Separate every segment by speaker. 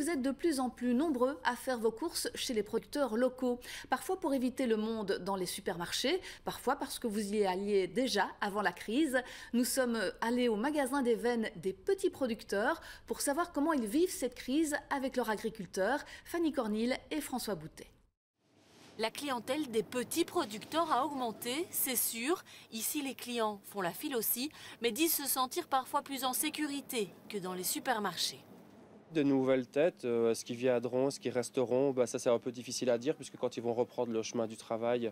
Speaker 1: Vous êtes de plus en plus nombreux à faire vos courses chez les producteurs locaux. Parfois pour éviter le monde dans les supermarchés, parfois parce que vous y alliez déjà avant la crise. Nous sommes allés au magasin des veines des petits producteurs pour savoir comment ils vivent cette crise avec leurs agriculteurs, Fanny Cornille et François Boutet.
Speaker 2: La clientèle des petits producteurs a augmenté, c'est sûr. Ici, les clients font la file aussi, mais disent se sentir parfois plus en sécurité que dans les supermarchés.
Speaker 3: De nouvelles têtes, est-ce qu'ils viendront, est-ce qu'ils resteront, ça c'est un peu difficile à dire puisque quand ils vont reprendre le chemin du travail,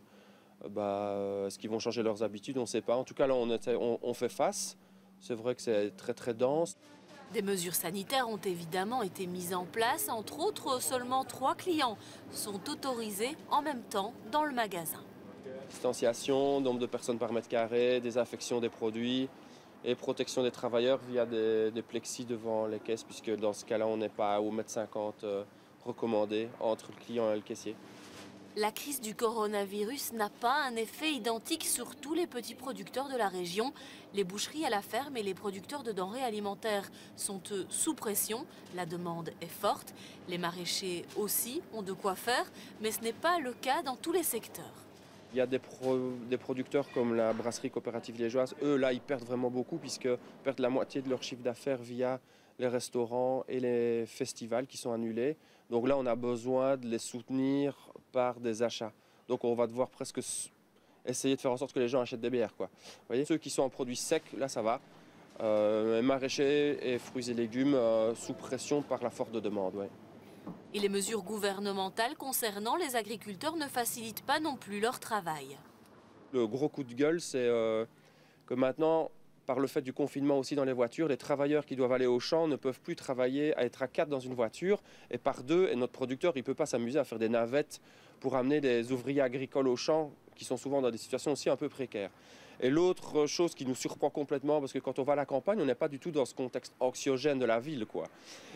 Speaker 3: est-ce qu'ils vont changer leurs habitudes, on ne sait pas. En tout cas là on fait face, c'est vrai que c'est très très dense.
Speaker 2: Des mesures sanitaires ont évidemment été mises en place, entre autres seulement 3 clients sont autorisés en même temps dans le magasin.
Speaker 3: Distanciation, nombre de personnes par mètre carré, désinfection des produits et protection des travailleurs via des plexis devant les caisses puisque dans ce cas-là on n'est pas au 1,50 m recommandé entre le client et le caissier.
Speaker 2: La crise du coronavirus n'a pas un effet identique sur tous les petits producteurs de la région. Les boucheries à la ferme et les producteurs de denrées alimentaires sont eux sous pression. La demande est forte. Les maraîchers aussi ont de quoi faire, mais ce n'est pas le cas dans tous les secteurs.
Speaker 3: Il y a des producteurs comme la brasserie coopérative liégeoise, eux là ils perdent vraiment beaucoup puisqu'ils perdent la moitié de leur chiffre d'affaires via les restaurants et les festivals qui sont annulés. Donc là on a besoin de les soutenir par des achats. Donc on va devoir presque essayer de faire en sorte que les gens achètent des bières, quoi. Vous voyez, ceux qui sont en produits secs, là ça va. Maraîchers et fruits et légumes sous pression par la forte demande. Ouais.
Speaker 2: Et les mesures gouvernementales concernant les agriculteurs ne facilitent pas non plus leur travail.
Speaker 3: Le gros coup de gueule, c'est que maintenant, par le fait du confinement aussi dans les voitures, les travailleurs qui doivent aller au champ ne peuvent plus travailler à être à 4 dans une voiture et par 2, et notre producteur il ne peut pas s'amuser à faire des navettes pour amener des ouvriers agricoles au champ qui sont souvent dans des situations aussi un peu précaires. Et l'autre chose qui nous surprend complètement, parce que quand on va à la campagne, on n'est pas du tout dans ce contexte anxiogène de la ville, quoi.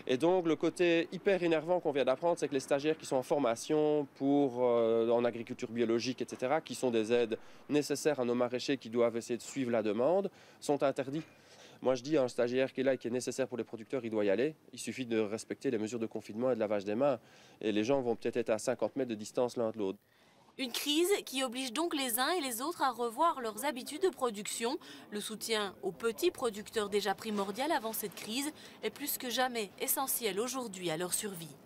Speaker 3: Et donc le côté hyper énervant qu'on vient d'apprendre, c'est que les stagiaires qui sont en formation en agriculture biologique, etc., qui sont des aides nécessaires à nos maraîchers qui doivent essayer de suivre la demande, sont interdits. Moi je dis à un stagiaire qui est là et qui est nécessaire pour les producteurs, il doit y aller. Il suffit de respecter les mesures de confinement et de lavage des mains. Et les gens vont peut-être être à 50 mètres de distance l'un de l'autre.
Speaker 2: Une crise qui oblige donc les uns et les autres à revoir leurs habitudes de production. Le soutien aux petits producteurs déjà primordial avant cette crise est plus que jamais essentiel aujourd'hui à leur survie.